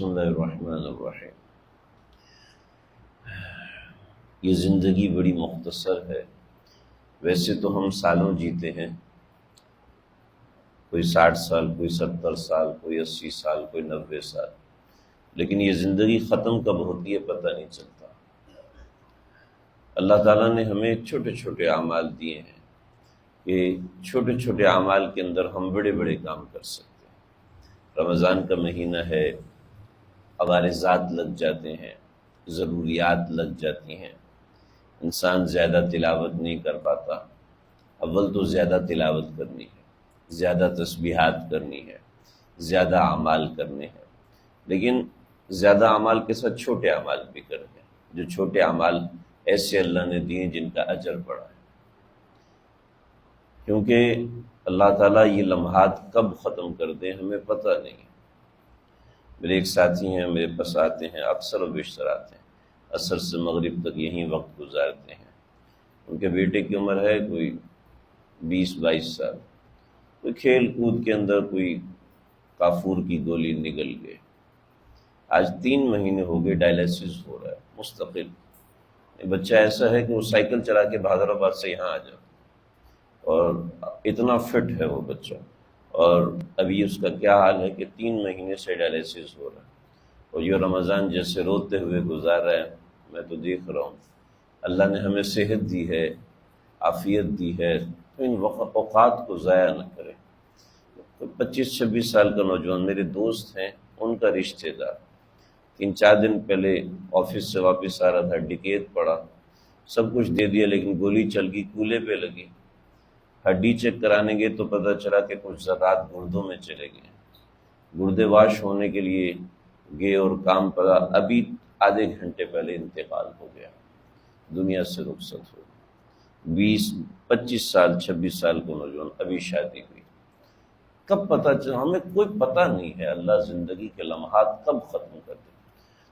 بسم اللہ الرحمن الرحیم۔ یہ زندگی بڑی مختصر ہے۔ ویسے تو ہم سالوں جیتے ہیں، کوئی 60 سال، کوئی 70 سال، کوئی 80 سال، کوئی 90 سال، لیکن یہ زندگی ختم کب ہوتی ہے پتہ نہیں چلتا۔ اللہ تعالیٰ نے ہمیں چھوٹے چھوٹے اعمال دیے ہیں کہ چھوٹے چھوٹے اعمال کے اندر ہم بڑے بڑے کام کر سکتے ہیں۔ رمضان کا مہینہ ہے، عوارضات لگ جاتے ہیں، ضروریات لگ جاتی ہیں، انسان زیادہ تلاوت نہیں کر پاتا۔ اول تو زیادہ تلاوت کرنی ہے، زیادہ تسبیحات کرنی ہے، زیادہ اعمال کرنے ہیں، لیکن زیادہ اعمال کے ساتھ چھوٹے اعمال بھی کرنے ہیں۔ جو چھوٹے اعمال ایسے اللہ نے دیے جن کا اجر بڑا ہے، کیونکہ اللہ تعالیٰ یہ لمحات کب ختم کر دیں ہمیں پتہ نہیں ہے۔ میرے ایک ساتھی ہیں، میرے پاس آتے ہیں، اکثر و بیشتر آتے ہیں، عصر سے مغرب تک یہیں وقت گزارتے ہیں۔ ان کے بیٹے کی عمر ہے کوئی 20-22 سال، کوئی کھیل کود کے اندر کوئی کافور کی گولی نگل گئے۔ آج 3 مہینے ہو گئے ڈائلیسس ہو رہا ہے مستقل۔ بچہ ایسا ہے کہ وہ سائیکل چلا کے حیدرآباد سے یہاں آ جاتا، اور اتنا فٹ ہے وہ بچہ، اور ابھی اس کا کیا حال ہے کہ 3 مہینے سے ڈائلیسس ہو رہا ہے، اور یہ رمضان جیسے روتے ہوئے گزار رہا ہے۔ میں تو دیکھ رہا ہوں اللہ نے ہمیں صحت دی ہے، عافیت دی ہے، تو ان اوقات کو ضائع نہ کریں۔ 25-26 سال کا نوجوان میرے دوست ہیں، ان کا رشتہ دار 3-4 دن پہلے آفس سے واپس آ رہا تھا، ڈکیت پڑا، سب کچھ دے دیا لیکن گولی چل گئی، کولے پہ لگی۔ ہڈی چیک کرانے گئے تو پتہ چلا کہ کچھ ذرات گردوں میں چلے گئے، گردے واش ہونے کے لیے گئے اور کام پڑا، ابھی آدھے گھنٹے پہلے انتقال ہو گیا، دنیا سے رخصت ہو گئی۔ 25 سال 26 سال کو نوجوان، ابھی شادی ہوئی۔ کب پتہ چلا؟ ہمیں کوئی پتہ نہیں ہے اللہ زندگی کے لمحات کب ختم کر دے۔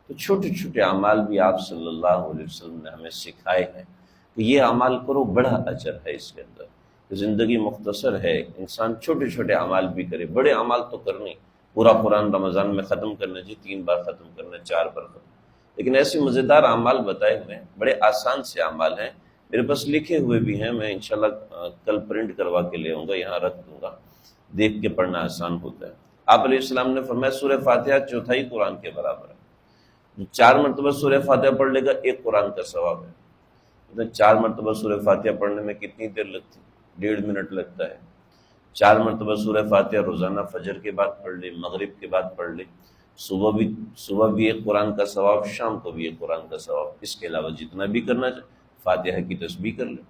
تو چھوٹے چھوٹے اعمال بھی آپ صلی اللہ علیہ وسلم نے ہمیں سکھائے ہیں کہ یہ اعمال کرو، بڑا اجر ہے اس کے اندر۔ زندگی مختصر ہے، انسان چھوٹے چھوٹے اعمال بھی کرے، بڑے اعمال تو کرنے، پورا قرآن رمضان میں ختم کرنا چاہیے، 3 بار ختم کرنا، 4 بار ختم، لیکن ایسے مزیدار اعمال بتائے ہوئے ہیں، بڑے آسان سے اعمال ہیں، میرے پاس لکھے ہوئے بھی ہیں، میں انشاءاللہ کل پرنٹ کروا کے لے آؤں گا، یہاں رکھ دوں گا، دیکھ کے پڑھنا آسان ہوتا ہے۔ آپ علیہ السلام نے فرمایا سورہ فاتحہ 4 قرآن کے برابر ہے۔ جو 4 مرتبہ سورہ فاتحہ پڑھ لے گا 1 قرآن کا ثواب ہے۔ 4 مرتبہ سورہ فاتحہ پڑھنے میں کتنی دیر لگتی؟ 1.5 منٹ لگتا ہے۔ 4 مرتبہ سورہ فاتحہ روزانہ فجر کے بعد پڑھ لے، مغرب کے بعد پڑھ لے، صبح بھی 1 قرآن کا ثواب، شام کو بھی 1 قرآن کا ثواب۔ اس کے علاوہ جتنا بھی کرنا چاہے، فاتحہ کی تسبیح کر لے۔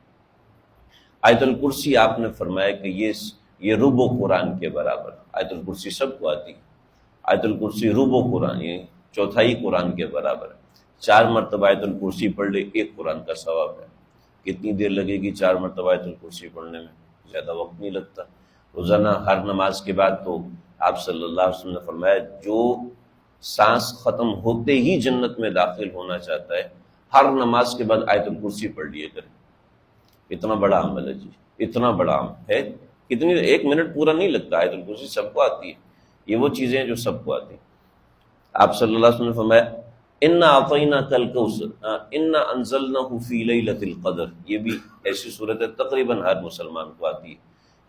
آیت الکرسی آپ نے فرمایا کہ یہ ربع قرآن کے برابر۔ آیت الکرسی سب کو آتی ہے، آیت الکرسی ربع قرآن، یہ 1/4 قرآن کے برابر ہے۔ 4 مرتبہ آیت الکرسی پڑھ لے، 1 قرآن کا ثواب ہے۔ کتنی دیر لگے گی 4 مرتبہ آیت الکرسی پڑھنے میں؟ زیادہ وقت نہیں لگتا۔ روزانہ ہر نماز کے بعد تو آپ صلی اللہ علیہ وسلم نے فرمایا جو سانس ختم ہوتے ہی جنت میں داخل ہونا چاہتا ہے، ہر نماز کے بعد آیت الکرسی پڑھ لیے کرے۔ اتنا بڑا عمل ہے جی، اتنا بڑا عمل ہے، کتنی 1 منٹ پورا نہیں لگتا۔ آیت الکرسی سب کو آتی ہے، یہ وہ چیزیں ہیں جو سب کو آتی ہیں۔ آپ صلی اللہ علیہ وسلم نے فرمایا انا اعطیناک الکوثر انا انزلناہ فی لیلۃ القدر، یہ بھی ایسی صورت ہے تقریباً ہر مسلمان کو آتی ہے۔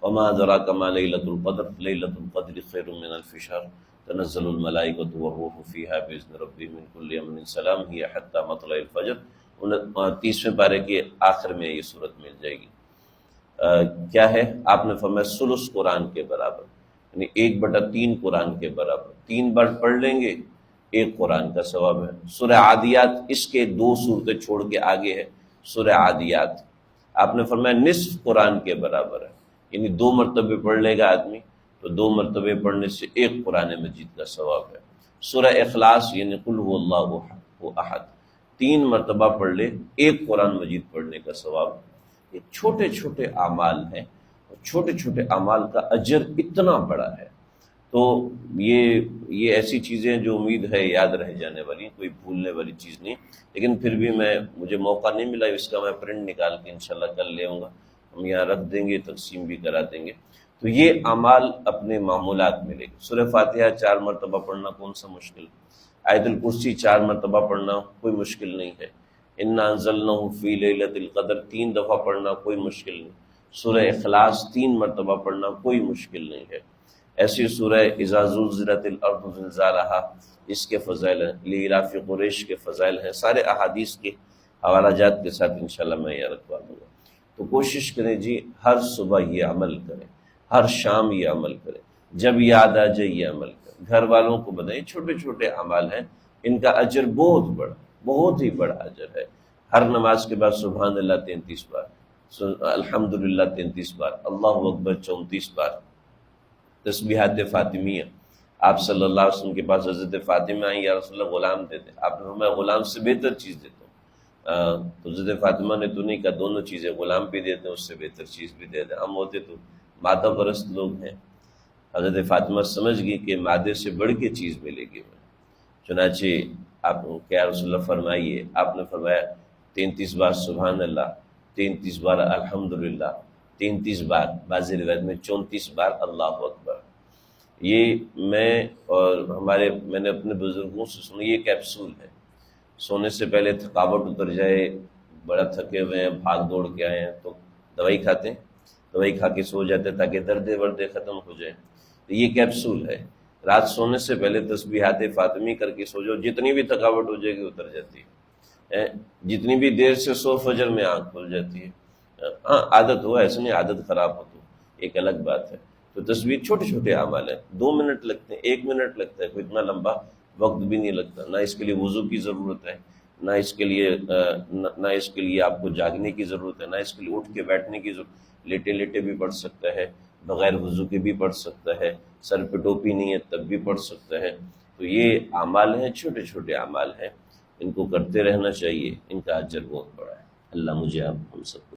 وما ادراک ما لیلۃ القدر لیلۃ القدر خیر من الف شہر تنزل الملائکۃ والروح فیہا باذن ربہم من کل امر سلام ہی حتی مطلع الفجر۔ 30ویں پارے کے آخر میں یہ صورت مل جائے گی۔ کیا ہے؟ آپ نے فرمایا ثلث قرآن کے برابر، یعنی 1/3 قرآن کے برابر۔ 3 بار پڑھ لیں گے 1 قرآن کا ثواب ہے۔ سورہ عادیات اس کے 2 صورتیں چھوڑ کے آگے ہے سورہ عادیات، آپ نے فرمایا نصف قرآن کے برابر ہے، یعنی 2 مرتبے پڑھ لے گا آدمی تو 2 مرتبے پڑھنے سے 1 قرآن مجید کا ثواب ہے۔ سورہ اخلاص یعنی قل هو اللہ احد 3 مرتبہ پڑھ لے، 1 قرآن مجید پڑھنے کا ثواب ہے۔ یہ چھوٹے چھوٹے اعمال ہیں، اور چھوٹے چھوٹے اعمال کا اجر اتنا بڑا ہے۔ تو یہ ایسی چیزیں جو امید ہے یاد رہ جانے والی، کوئی بھولنے والی چیز نہیں، لیکن پھر بھی مجھے موقع نہیں ملا، اس کا میں پرنٹ نکال کے انشاءاللہ کل لے آؤں گا، ہم یہاں رکھ دیں گے، تقسیم بھی کرا دیں گے۔ تو یہ اعمال اپنے معمولات میں لے گئے۔ سورہ فاتحہ 4 مرتبہ پڑھنا کون سا مشکل، آیت الکرسی 4 مرتبہ پڑھنا کوئی مشکل نہیں ہے، انا انزلناہ فی لیلۃ القدر 3 دفعہ پڑھنا کوئی مشکل نہیں، سورہ اخلاص 3 مرتبہ پڑھنا کوئی مشکل نہیں ہے، ایسی سورہ اذا زلزلت الارض زلزالہا اس کے فضائل ہیں، لإلاف قریش کے فضائل ہیں، سارے احادیث کے حوالہ جات کے ساتھ انشاءاللہ میں یہ رکھوا دوں گا۔ تو کوشش کریں جی ہر صبح یہ عمل کریں، ہر شام یہ عمل کریں، جب یاد آ جائے یہ عمل کریں، گھر والوں کو بتائیں، چھوٹے چھوٹے اعمال ہیں، ان کا اجر بہت بڑا، بہت ہی بڑا اجر ہے۔ ہر نماز کے بعد سبحان اللہ 33 بار، الحمدللہ 33 بار، اللہ اکبر 34 بار، تسبیحات فاطمیہ۔ آپ صلی اللہ علیہ وسلم کے پاس حضرت فاطمہ آئیں، یا رسول اللہ غلام دے دیں، آپ نے فرمایا غلام سے بہتر چیز دیتا ہوں۔ تو حضرت فاطمہ نے تو نہیں کہا دونوں چیزیں، غلام بھی دیتے ہیں اس سے بہتر چیز بھی دے دیں، ہم ہوتے تو مادہ پرست لوگ ہیں۔ حضرت فاطمہ سمجھ گئی کہ مادے سے بڑھ کے چیز ملے گی ہمیں، چنانچہ آپ کیا رسول اللہ فرمائیے، آپ نے فرمایا 33 بار سبحان اللہ، 33 بار الحمدللہ، 33 بار بعض روایت میں 34 بار اللہ اکبر۔ یہ میں نے اپنے بزرگوں سے سنا، یہ کیپسول ہے، سونے سے پہلے تھکاوٹ اتر جائے، بڑا تھکے ہوئے ہیں، بھاگ دوڑ کے آئے ہیں تو دوائی کھاتے ہیں، دوائی کھا کے سو جاتے ہیں تاکہ درد ورد ختم ہو جائے۔ تو یہ کیپسول ہے، رات سونے سے پہلے تسبیحات فاطمی کر کے سو جاؤ، جتنی بھی تھکاوٹ ہو جائے گی اتر جاتی ہے، جتنی بھی دیر سے سو فجر میں آنکھ کھل جاتی ہے۔ ہاں عادت ہوا، ایسے نہیں عادت خراب ہو تو ایک الگ بات ہے۔ تو تصویر چھوٹے چھوٹے اعمال ہیں، 2 منٹ لگتے ہیں، 1 منٹ لگتا ہے، کوئی اتنا لمبا وقت بھی نہیں لگتا، نہ اس کے لیے وضو کی ضرورت ہے، نہ اس کے لیے آپ کو جاگنے کی ضرورت ہے، نہ اس کے لیے اٹھ کے بیٹھنے کی ضرورت، لیٹے لیٹے بھی پڑھ سکتا ہے، بغیر وضو کے بھی پڑھ سکتا ہے، سر پہ ٹوپی نہیں ہے تب بھی پڑھ سکتا ہے۔ تو یہ اعمال ہیں، چھوٹے چھوٹے اعمال ہیں، ان کو کرتے رہنا چاہیے، ان کا اجر بہت بڑا ہے۔ اللہ مجھے آپ ہم سب کو